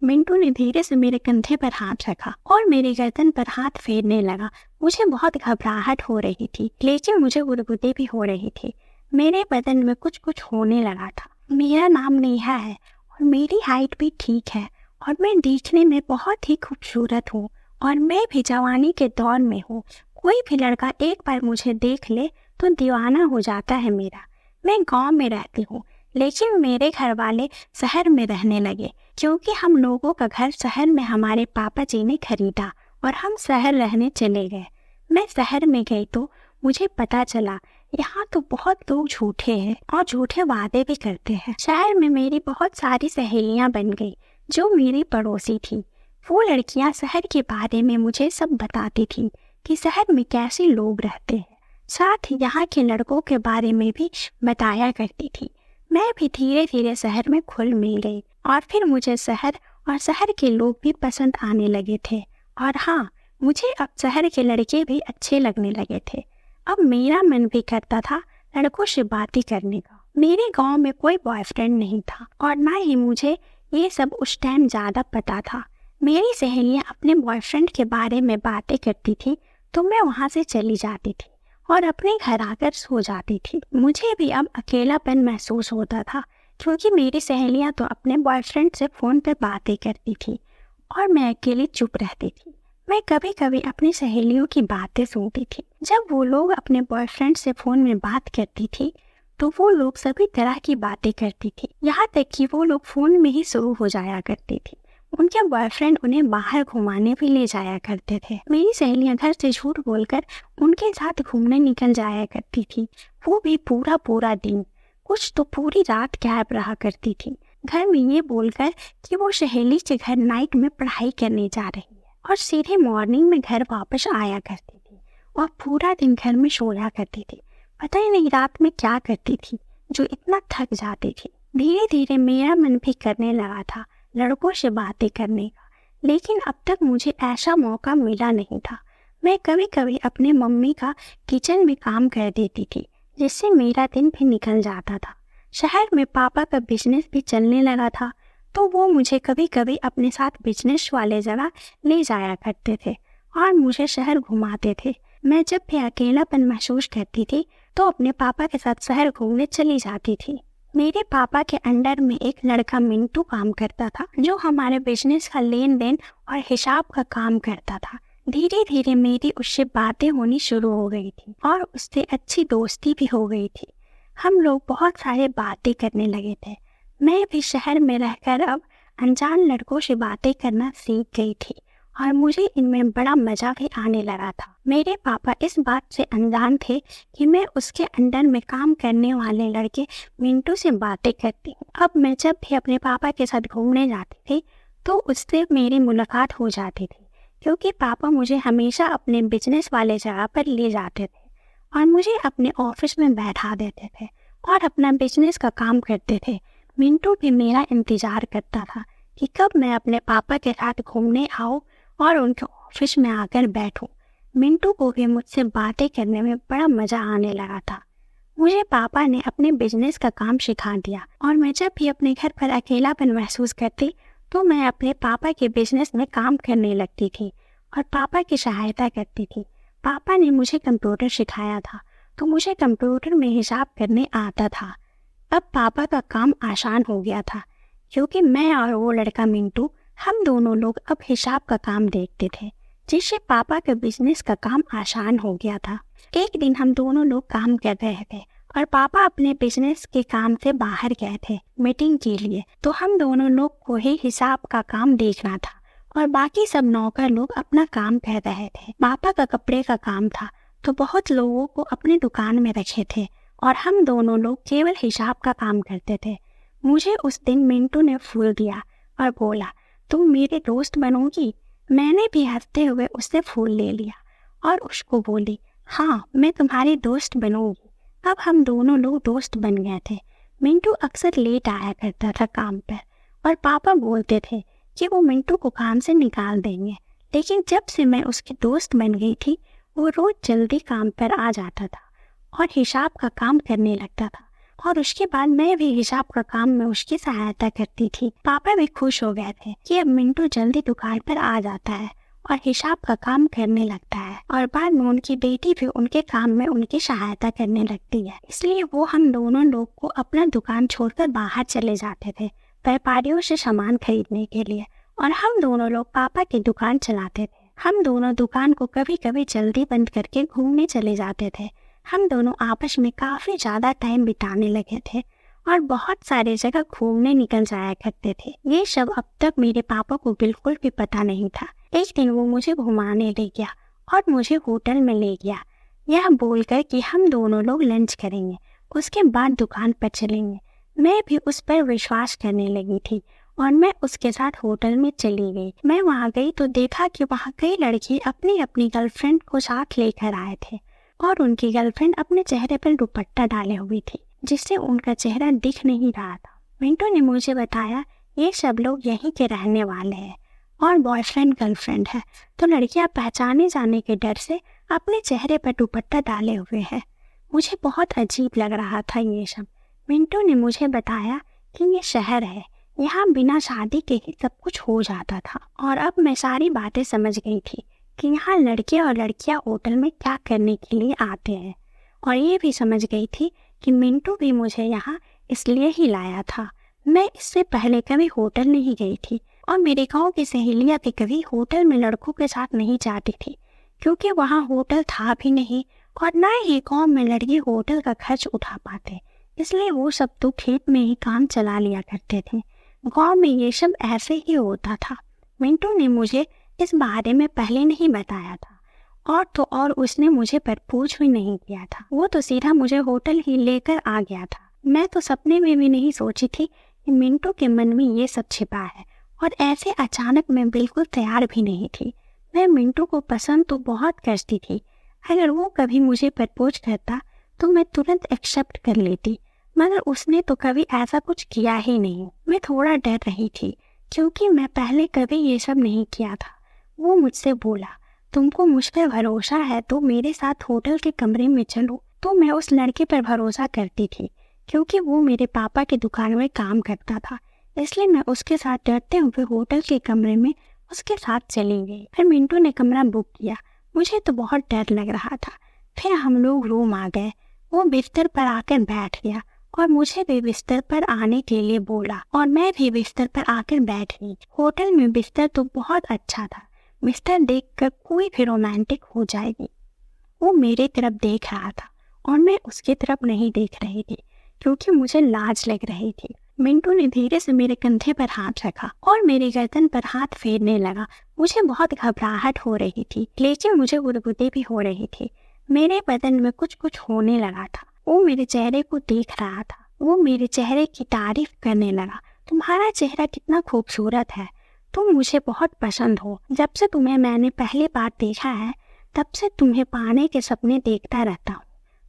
मिंटू ने धीरे से मेरे कंधे पर हाथ रखा और मेरी गर्दन पर हाथ फेरने लगा। मुझे बहुत घबराहट हो रही थी, लेकिन मुझे गुदगुदी भी हो रही थी। मेरे बदन में कुछ कुछ होने लगा था। मेरा नाम नेहा है और मेरी हाइट भी ठीक है और मैं दिखने में बहुत ही खूबसूरत हूँ और मैं भी जवानी के दौर में हूँ। कोई भी लड़का एक बार मुझे देख ले तो दीवाना हो जाता है मेरा। मैं गांव में रहती हूँ, लेकिन मेरे घर वाले शहर में रहने लगे क्योंकि हम लोगों का घर शहर में हमारे पापा जी ने खरीदा और हम शहर रहने चले गए। मैं शहर में गई तो मुझे पता चला यहाँ तो बहुत लोग झूठे हैं और झूठे वादे भी करते हैं। शहर में मेरी बहुत सारी सहेलियाँ बन गई जो मेरी पड़ोसी थी। वो लड़कियाँ शहर के बारे में मुझे सब बताती थी कि शहर में कैसे लोग रहते हैं, साथ ही यहाँ के लड़कों के बारे में भी बताया करती थी। मैं भी धीरे धीरे शहर में घुल मिल गई और फिर मुझे शहर और शहर के लोग भी पसंद आने लगे थे। और हाँ, मुझे अब शहर के लड़के भी अच्छे लगने लगे थे। अब मेरा मन भी करता था लड़कों से बातें करने का। मेरे गांव में कोई बॉयफ्रेंड नहीं था और ना ही मुझे ये सब उस टाइम ज़्यादा पता था। मेरी सहेलियाँ अपने बॉयफ्रेंड के बारे में बातें करती थी तो मैं वहाँ से चली जाती थी और अपने घर आकर सो जाती थी। मुझे भी अब अकेलापन महसूस होता था क्योंकि मेरी सहेलियाँ तो अपने बॉयफ्रेंड से फ़ोन पर बातें करती थी और मैं अकेली चुप रहती थी। मैं कभी कभी अपनी सहेलियों की बातें सुनती थी। जब वो लोग अपने बॉयफ्रेंड से फ़ोन में बात करती थी तो वो लोग सभी तरह की बातें करती थी, यहाँ तक कि वो लोग फ़ोन में ही शुरू हो जाया करती थी। उनके बॉयफ्रेंड उन्हें बाहर घुमाने भी ले जाया करते थे। मेरी सहेलियां घर से झूठ बोलकर उनके साथ घूमने निकल जाया करती थी, वो भी पूरा पूरा दिन। कुछ तो पूरी रात गायब रहा करती थी, घर में ये बोलकर कि वो सहेली के घर नाइट में पढ़ाई करने जा रही है और सीधे मॉर्निंग में घर वापस आया करती थी और पूरा दिन घर में सोया करती थी। पता ही नहीं रात में क्या करती थी जो इतना थक जाती थी। धीरे धीरे मेरा मन भी करने लगा था लड़कों से बातें करने का, लेकिन अब तक मुझे ऐसा मौका मिला नहीं था। मैं कभी कभी अपने मम्मी का किचन में काम कर देती थी जिससे मेरा दिन भी निकल जाता था। शहर में पापा का बिजनेस भी चलने लगा था तो वो मुझे कभी कभी अपने साथ बिजनेस वाले जगह ले जाया करते थे और मुझे शहर घुमाते थे। मैं जब भी अकेलापन महसूस करती थी तो अपने पापा के साथ शहर घूमने चली जाती थी। मेरे पापा के अंडर में एक लड़का मिंटू काम करता था जो हमारे बिजनेस का लेन देन और हिसाब का काम करता था। धीरे धीरे मेरी उससे बातें होनी शुरू हो गई थी और उससे अच्छी दोस्ती भी हो गई थी। हम लोग बहुत सारे बातें करने लगे थे। मैं भी शहर में रहकर अब अनजान लड़कों से बातें करना सीख गई थी और मुझे इनमें बड़ा मजा भी आने लगा था। मेरे पापा इस बात से अनजान थे कि मैं उसके अंडर में काम करने वाले लड़के मिंटू से बातें करती हूँ। अब मैं जब भी अपने पापा के साथ घूमने जाती थी तो उससे मेरी मुलाकात हो जाती थी क्योंकि पापा मुझे हमेशा अपने बिजनेस वाले जगह पर ले जाते थे और मुझे अपने ऑफिस में बैठा देते थे और अपना बिजनेस का काम करते थे। मिंटू भी मेरा इंतज़ार करता था कि कब मैं अपने पापा के साथ घूमने आऊँ और उनके ऑफिस में आकर बैठूं। मिंटू को भी मुझसे बातें करने में बड़ा मजा आने लगा था। मुझे पापा ने अपने बिजनेस का काम सिखा दिया और मैं जब भी अपने घर पर अकेलापन महसूस करती तो मैं अपने पापा के बिजनेस में काम करने लगती थी और पापा की सहायता करती थी। पापा ने मुझे कंप्यूटर सिखाया था तो मुझे कंप्यूटर में हिसाब करने आता था। अब पापा का काम आसान हो गया था क्योंकि मैं और वो लड़का मिंटू हम दोनों लोग अब हिसाब का काम देखते थे, जिससे पापा के बिजनेस का काम आसान हो गया था। एक दिन हम दोनों लोग काम कर रहे थे और पापा अपने बिजनेस के काम से बाहर गए थे मीटिंग के लिए, तो हम दोनों लोग को ही हिसाब का काम देखना था और बाकी सब नौकर लोग अपना काम कर रहे थे। पापा का कपड़े का काम था तो बहुत लोगों को अपनी दुकान में रखे थे और हम दोनों लोग केवल हिसाब का काम करते थे। मुझे उस दिन मिंटू ने फूल दिया और बोला, तुम मेरे दोस्त बनोगी? मैंने भी हंसते हुए उससे फूल ले लिया और उसको बोली, हाँ मैं तुम्हारी दोस्त बनूंगी। अब हम दोनों लोग दोस्त बन गए थे। मिंटू अक्सर लेट आया करता था काम पर और पापा बोलते थे कि वो मिंटू को काम से निकाल देंगे, लेकिन जब से मैं उसकी दोस्त बन गई थी वो रोज जल्दी काम पर आ जाता था और हिसाब का काम करने लगता था और उसके बाद मैं भी हिसाब का काम में उसकी सहायता करती थी। पापा भी खुश हो गए थे कि अब मिंटू जल्दी दुकान पर आ जाता है और हिसाब का काम करने लगता है, और बाद में उनकी बेटी भी उनके काम में उनकी सहायता करने लगती है। इसलिए वो हम दोनों लोग को अपना दुकान छोड़कर बाहर चले जाते थे व्यापारियों से सामान खरीदने के लिए, और हम दोनों लोग पापा की दुकान चलाते थे। हम दोनों दुकान को कभी कभी जल्दी बंद करके घूमने चले जाते थे। हम दोनों आपस में काफी ज्यादा टाइम बिताने लगे थे और बहुत सारे जगह घूमने निकल जाया करते थे। ये सब अब तक मेरे पापा को बिल्कुल भी पता नहीं था। एक दिन वो मुझे घुमाने ले गया और मुझे होटल में ले गया, यह बोलकर कि हम दोनों लोग लंच करेंगे, उसके बाद दुकान पर चलेंगे। मैं भी उस पर विश्वास करने लगी थी और मैं उसके साथ होटल में चली गई। मैं वहाँ गई तो देखा कि वहाँ कई लड़की अपनी अपनी गर्लफ्रेंड को साथ लेकर आए थे और उनकी गर्लफ्रेंड अपने चेहरे पर दुपट्टा डाले हुई थी, जिससे उनका चेहरा दिख नहीं रहा था। मिंटू ने मुझे बताया ये सब लोग यहीं के रहने वाले हैं और बॉयफ्रेंड गर्लफ्रेंड है, तो लड़कियां पहचाने जाने के डर से अपने चेहरे पर दुपट्टा डाले हुए हैं। मुझे बहुत अजीब लग रहा था ये सब। मिंटू ने मुझे बताया कि ये शहर है, यहाँ बिना शादी के ही सब कुछ हो जाता था, और अब मैं सारी बातें समझ गई थी कि यहाँ लड़के और लड़कियाँ होटल में क्या करने के लिए आते हैं, और ये भी समझ गई थी कि मिंटू भी मुझे यहाँ इसलिए ही लाया था। मैं इससे पहले कभी होटल नहीं गई थी और मेरे गांव की सहेलियाँ भी कभी होटल में लड़कों के साथ नहीं जाती थी, क्योंकि वहाँ होटल था भी नहीं और न ही गांव में लड़के होटल का खर्च उठा पाते, इसलिए वो सब तो खेत में ही काम चला लिया करते थे। गांव में ये सब ऐसे ही होता था। मिंटू ने मुझे इस बारे में पहले नहीं बताया था, और तो और उसने मुझे प्रपोज भी नहीं किया था। वो तो सीधा मुझे होटल ही लेकर आ गया था। मैं तो सपने में भी नहीं सोची थी कि मिंटू के मन में ये सब छिपा है, और ऐसे अचानक मैं बिल्कुल तैयार भी नहीं थी। मैं मिंटू को पसंद तो बहुत करती थी। अगर वो कभी मुझे प्रपोज करता तो मैं तुरंत एक्सेप्ट कर लेती, मगर उसने तो कभी ऐसा कुछ किया ही नहीं। मैं थोड़ा डर रही थी क्योंकि मैं पहले कभी ये सब नहीं किया था। वो मुझसे बोला, तुमको मुझ पर भरोसा है तो मेरे साथ होटल के कमरे में चलो। तो मैं उस लड़के पर भरोसा करती थी क्योंकि वो मेरे पापा की दुकान में काम करता था, इसलिए मैं उसके साथ डरते हुए होटल के कमरे में उसके साथ चली गई। फिर मिंटू ने कमरा बुक किया। मुझे तो बहुत डर लग रहा था। फिर हम लोग रूम आ गए। वो बिस्तर पर आकर बैठ गया और मुझे भी बिस्तर पर आने के लिए बोला, और मैं भी बिस्तर पर आकर बैठ गई। होटल में बिस्तर तो बहुत अच्छा था। बिस्तर देखकर कोई भी रोमांटिक हो जाएगी। वो मेरे तरफ देख रहा था और मैं उसकी तरफ नहीं देख रही थी क्योंकि मुझे लाज लग रही थी। मिंटू ने धीरे से मेरे कंधे पर हाथ रखा और मेरी गर्दन पर हाथ फेरने लगा। मुझे बहुत घबराहट हो रही थी, लेकिन मुझे गुदगुदी भी हो रही थी। मेरे बदन में कुछ कुछ होने लगा था। वो मेरे चेहरे को देख रहा था। वो मेरे चेहरे की तारीफ करने लगा। तुम्हारा चेहरा कितना खूबसूरत है, तुम मुझे बहुत पसंद हो। जब से तुम्हें मैंने पहली बार देखा है तब से तुम्हें पाने के सपने देखता रहता हूँ।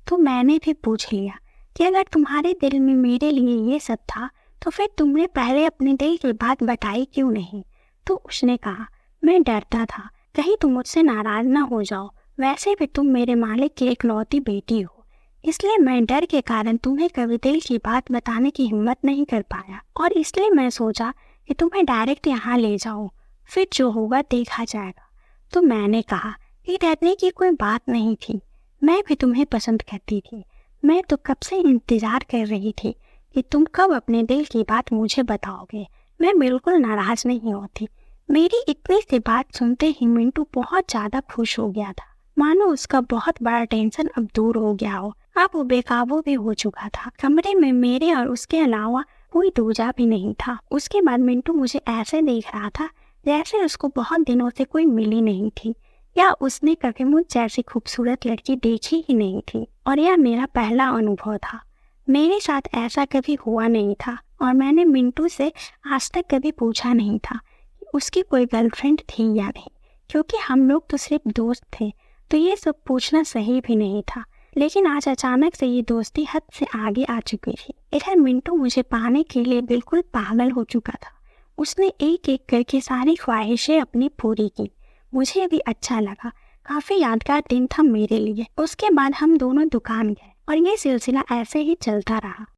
तो मैंने भी पूछ लिया कि अगर तुम्हारे दिल में मेरे लिए ये सब था तो फिर तुमने पहले अपने दिल की बात बताई क्यों नहीं। तो उसने कहा, मैं डरता था कहीं तुम मुझसे नाराज ना हो जाओ। वैसे भी तुम मेरे मालिक की इकलौती बेटी हो, इसलिए मैं डर के कारण तुम्हें कभी दिल की बात बताने की हिम्मत नहीं कर पाया, और इसलिए मैं सोचा कि तुम्हें डायरेक्ट यहाँ ले जाऊं, फिर जो होगा देखा जाएगा। तो मैंने कहा कि डरने की कोई बात नहीं थी, मैं भी तुम्हें पसंद करती थी। मैं तो कब से इंतजार कर रही थी कि तुम कब अपने दिल की बात मुझे बताओगे। मैं बिल्कुल नाराज नहीं होती। मेरी इतनी सी बात सुनते ही मिंटू बहुत ज्यादा खुश हो गया था, मानो उसका बहुत बड़ा टेंशन अब दूर हो गया हो। अब वो बेकाबू भी हो चुका था। कमरे में मेरे और उसके अलावा कोई दूजा भी नहीं था। उसके बाद मिंटू मुझे ऐसे देख रहा था जैसे उसको बहुत दिनों से कोई मिली नहीं थी, या उसने कभी मुझ जैसी खूबसूरत लड़की देखी ही नहीं थी। और यह मेरा पहला अनुभव था। मेरे साथ ऐसा कभी हुआ नहीं था, और मैंने मिंटू से आज तक कभी पूछा नहीं था कि उसकी कोई गर्लफ्रेंड थी या नहीं, क्योंकि हम लोग तो सिर्फ दोस्त थे, तो ये सब पूछना सही भी नहीं था। लेकिन आज अचानक से ये दोस्ती हद से आगे आ चुकी थी। इधर मिंटू मुझे पाने के लिए बिल्कुल पागल हो चुका था। उसने एक एक करके सारी ख्वाहिशें अपनी पूरी की। मुझे भी अच्छा लगा। काफी यादगार दिन था मेरे लिए। उसके बाद हम दोनों दुकान गए और ये सिलसिला ऐसे ही चलता रहा।